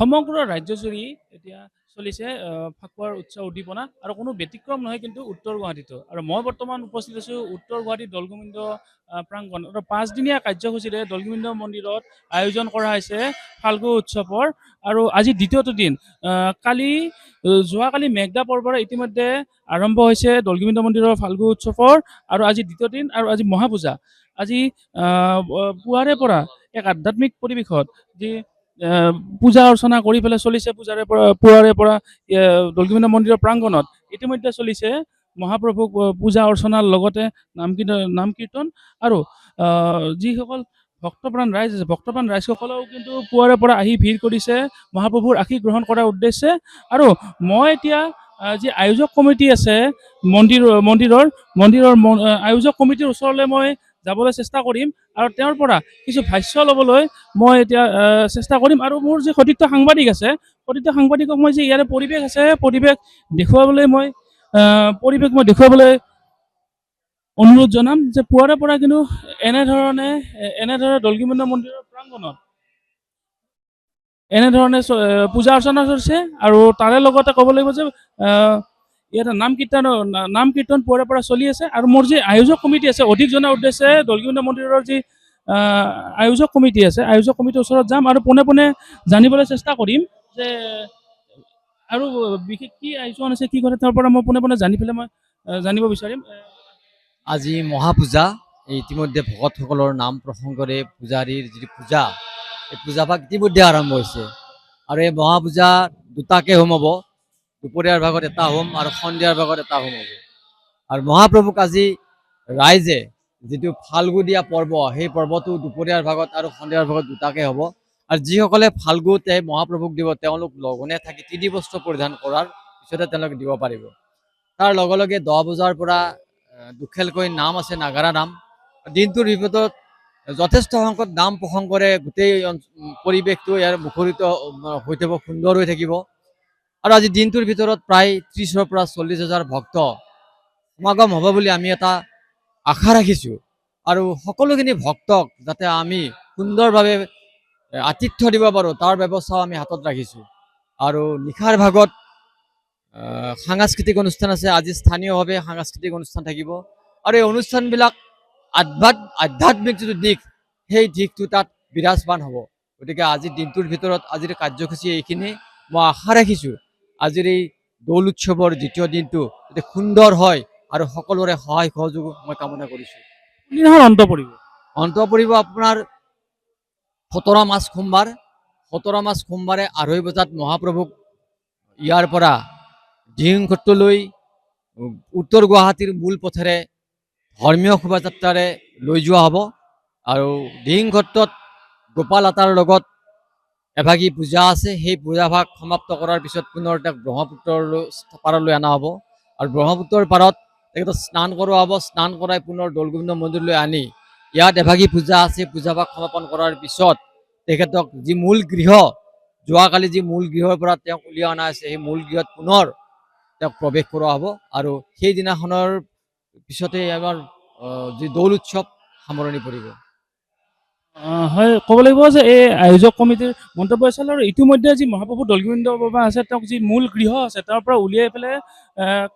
সমগ্ৰ ৰাজ্যজুৰি এতিয়া চলিছে ফাকুৱাৰ উৎসৱ উদ্দীপনা আৰু কোনো ব্যতিক্ৰম নহয় কিন্তু উত্তৰ গুৱাহাটীতো। আৰু মই বৰ্তমান উপস্থিত আছোঁ উত্তৰ গুৱাহাটী দৌলগোবিন্দ প্ৰাংগণ আৰু 5 দিনীয়া কাৰ্যসূচীৰে দৌলগোবিন্দ মন্দিৰত আয়োজন কৰা হৈছে ফাল্গু উৎসৱৰ। আৰু আজি দ্বিতীয়টো দিন। যোৱাকালি মেঘদা পৰ্বৰে ইতিমধ্যে আৰম্ভ হৈছে দৌলগোবিন্দ মন্দিৰৰ ফাল্গু উৎসৱৰ আৰু আজি দ্বিতীয় দিন আৰু আজি মহাপূজা। আজি পুৱাৰে পৰা এক আধ্যাত্মিক পৰিৱেশত যি পূজা অৰ্চনা কৰি পেলাই চলিছে পুৱাৰে পৰা দৌলগোবিন্দ মন্দিৰৰ প্ৰাংগণত ইতিমধ্যে চলিছে মহাপ্ৰভুক পূজা অৰ্চনাৰ লগতে নাম কীৰ্তন আৰু যিসকল ভক্তপ্ৰাণ ৰাইজ আছে ভক্তপ্ৰাণ ৰাইজসকলেও কিন্তু পুৱাৰে পৰা আহি ভিৰ কৰিছে মহাপ্ৰভুৰ আশীষ গ্ৰহণ কৰাৰ উদ্দেশ্যে। আৰু মই এতিয়া যি আয়োজক কমিটি আছে মন্দিৰৰ আয়োজক কমিটিৰ ওচৰলৈ মই যাবলৈ চেষ্টা কৰিম আৰু তেওঁৰ পৰা কিছু ভাষ্য ল'বলৈ মই এতিয়া চেষ্টা কৰিম। আৰু মোৰ যি সতীৰ্থ সাংবাদিক আছে সতীৰ্থ সাংবাদিকক মই যি ইয়াৰে পৰিৱেশ আছে পৰিৱেশ দেখুৱাবলৈ অনুৰোধ জনাম যে পুৱাৰে পৰা কিন্তু এনেধৰণে দৌলগোবিন্দ মন্দিৰৰ প্ৰাংগণত এনেধৰণে পূজা অৰ্চনা চলিছে। আৰু তাৰে লগতে ক'ব লাগিব যে ইয়াতে নাম কীৰ্তন পুৱাৰে পৰা চলি আছে। আৰু মোৰ যি আয়োজক কমিটি আছে অধিক জনাৰ উদ্দেশ্যে দৌলগোবিন্দ মন্দিৰৰ যি আয়োজক কমিটি আছে আয়োজক কমিটিৰ ওচৰত যাম আৰু পোনে পোনে জানিবলৈ চেষ্টা কৰিম যে আৰু বিশেষ কি আয়োজন আছে কি কৰে তাৰ পৰা মই পোনে পোনে জানিব বিচাৰিম। আজি মহাপূজা ইতিমধ্যে ভকতসকলৰ নাম প্ৰসংগৰে পূজাৰীৰ যি পূজা এই পূজাভাগ ইতিমধ্যে আৰম্ভ হৈছে। আৰু এই মহাপূজা দুটাকে হোম হ'ব, দুপৰীয়াৰ ভাগত এটা হোম আৰু সন্ধিয়াৰ ভাগত এটা হোম হ'ব। আৰু মহাপ্ৰভুক আজি ৰাইজে যিটো ফাল্গু দিয়া পৰ্ব সেই পৰ্বটো দুপৰীয়াৰ ভাগত আৰু সন্ধিয়াৰ ভাগত দুটাকে হ'ব। আৰু যিসকলে ফাল্গুতে মহাপ্ৰভুক দিব তেওঁলোক লঘোণে থাকি 3 বস্ত্ৰ পৰিধান কৰাৰ পিছতে তেওঁলোকে দিব পাৰিব। তাৰ লগে লগে 10 বজাৰ পৰা দুখেলকৈ নাম আছে, নাগাৰা নাম। দিনটোৰ ভিতৰত যথেষ্ট সংখ্যক নাম প্ৰসংগৰে গোটেই পৰিৱেশটো ইয়াৰ মুখৰিত হৈ থাকিব, সুন্দৰ হৈ থাকিব। আৰু আজি দিনটোৰ ভিতৰত প্ৰায় 30ৰ পৰা 40,000 ভক্ত সমাগম হ'ব বুলি আমি এটা আশা ৰাখিছোঁ। আৰু সকলোখিনি ভক্তক যাতে আমি সুন্দৰভাৱে আতিথ্য দিব পাৰোঁ তাৰ ব্যৱস্থাও আমি হাতত ৰাখিছোঁ। আৰু নিশাৰ ভাগত সাংস্কৃতিক অনুষ্ঠান আছে, আজি স্থানীয়ভাৱে সাংস্কৃতিক অনুষ্ঠান থাকিব। আৰু এই অনুষ্ঠানবিলাক আধ্যাত্মিক যিটো দিশ সেই দিশটো তাত বিৰাজমান হ'ব। গতিকে আজিৰ দিনটোৰ ভিতৰত আজিৰ কাৰ্যসূচী এইখিনি। মই আশা ৰাখিছোঁ আজিৰ এই দৌল উৎসৱৰ দ্বিতীয় দিনটো যাতে সুন্দৰ হয় আৰু সকলোৰে সহায় সহযোগ মই কামনা কৰিছোঁ। অন্ত পৰিব আপোনাৰ 17 মাৰ্চ সোমবাৰ। 17 মাৰ্চ সোমবাৰে 2:30 বজাত মহাপ্ৰভুক ইয়াৰ পৰা দিহিংঘটলৈ উত্তৰ গুৱাহাটীৰ মূল পথেৰে ধৰ্মীয় শোভাযাত্ৰাৰে লৈ যোৱা হ'ব। আৰু দিহিংঘটত গোপাল আতাৰ লগত এভাগী পূজা আছে, সেই পূজাভাগ সমাপ্ত কৰাৰ পিছত পুনৰ তেওঁক ব্ৰহ্মপুত্ৰৰ পাৰলৈ অনা হ'ব। আৰু ব্ৰহ্মপুত্ৰৰ পাৰত তেখেতক স্নান কৰোৱা হ'ব। স্নান কৰাই পুনৰ দৌলগোবিন্দ মন্দিৰলৈ আনি ইয়াত এভাগী পূজা আছে, পূজাভাগ সমাপন কৰাৰ পিছত তেখেতক যি মূল গৃহ যোৱাকালি যি মূল গৃহৰ পৰা তেওঁক উলিয়াই অনা আছে সেই মূল গৃহত পুনৰ তেওঁক প্ৰৱেশ কৰোৱা হ'ব। আৰু সেইদিনাখনৰ পিছতে আমাৰ যি দৌল উৎসৱ সামৰণি পৰিব। হয়, ক'ব লাগিব যে এই আয়োজক কমিটিৰ মন্তব্য আছিল। আৰু ইতিমধ্যে যি মহাপ্ৰভু দৌলগোবিন্দ বাবা আছে তেওঁক যি মূল গৃহ আছে তাৰ পৰা উলিয়াই পেলাই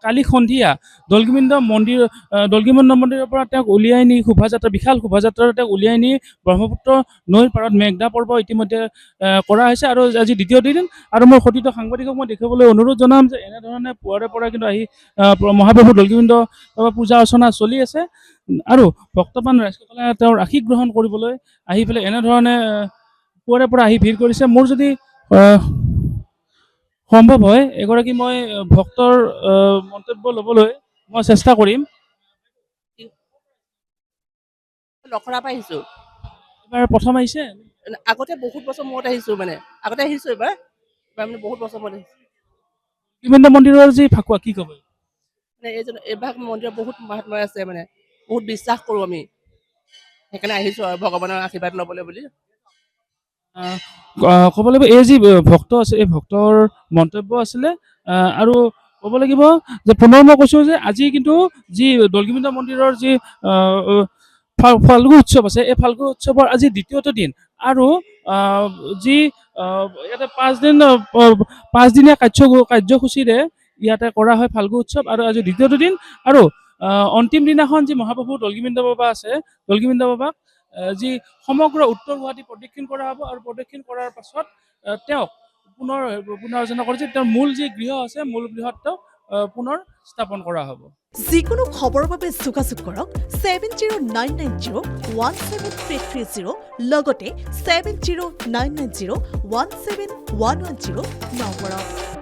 কালি সন্ধিয়া দৌলগোবিন্দ মন্দিৰৰ পৰা তেওঁক উলিয়াই নি বিশাল শোভাযাত্ৰাৰে তেওঁক উলিয়াই নি ব্ৰহ্মপুত্ৰ নৈৰ পাৰত মেঘদা পৰ্ব ইতিমধ্যে কৰা হৈছে। আৰু আজি দ্বিতীয় দিন। আৰু মোৰ সতীৰ্থ সাংবাদিকক মই দেখিবলৈ অনুৰোধ জনাম যে এনেধৰণে পুৱাৰে পৰা কিন্তু আহি মহাপ্ৰভু দৌলগোবিন্দ বাবা পূজা অৰ্চনা চলি আছে। আৰু ভক্তপ্ৰাণ ৰাইজসকলে তেওঁৰ আশীষ গ্ৰহণ কৰিবলৈ আহি পেলাই এনেধৰণে পুৱাৰে পৰা আহি ভিৰ কৰিছে। মোৰ যদি সম্ভৱ হয় এগৰাকী মই ভক্তৰ মন্তব্য ল'বলৈ মই চেষ্টা কৰিম। লখৰাৰ পৰা আহিছোঁ। এবাৰ প্ৰথম আহিছে? আগতে বহুত বছৰ মূৰত আহিছোঁ, আগতে আহিছোঁ এবাৰ মানে বহুত বছৰ মূৰত আহিছোঁ। দৌলগোবিন্দ মন্দিৰৰ যি ফাকুৱা কি ক'ব? এইভাগ মন্দিৰত বহুত মহাত্মা আছে, বহুত বিশ্বাস কৰোঁ আমি, সেইকাৰণে আহিছোঁ আৰু ভগৱানৰ আশীৰ্বাদ ল'বলৈ বুলি। ক'ব লাগিব এই যি ভক্ত আছে এই ভক্তৰ মন্তব্য আছিলে। আৰু ক'ব লাগিব যে পুনৰ মই কৈছোঁ যে আজি কিন্তু যি দৌলগোবিন্দ মন্দিৰৰ যি ফাল্গু উৎসৱ আছে এই ফাল্গু উৎসৱৰ আজি দ্বিতীয়টো দিন। আৰু যি ইয়াতে 5 দিনীয়া কাৰ্যসূচীৰে ইয়াতে কৰা হয় ফাল্গু উৎসৱ আৰু আজি দ্বিতীয়টো দিন আৰু অন্তিম দিনাখন যি মহাপ্ৰভু দৌলগোবিন্দ বাবা আছে দৌলগোবিন্দ বাবাক যি সমগ্ৰ উত্তৰ গুৱাহাটী প্ৰদক্ষিণ কৰা হ'ব আৰু প্ৰদক্ষিণ কৰাৰ পাছত তেওঁক পুনৰ অৰ্চনা কৰে যে তেওঁৰ মূল যি গৃহ আছে মূল গৃহত তেওঁক পুনৰ স্থাপন কৰা হ'ব। যিকোনো খবৰৰ বাবে যোগাযোগ কৰক 7099017330 লগতে 7099017110 নম্বৰত।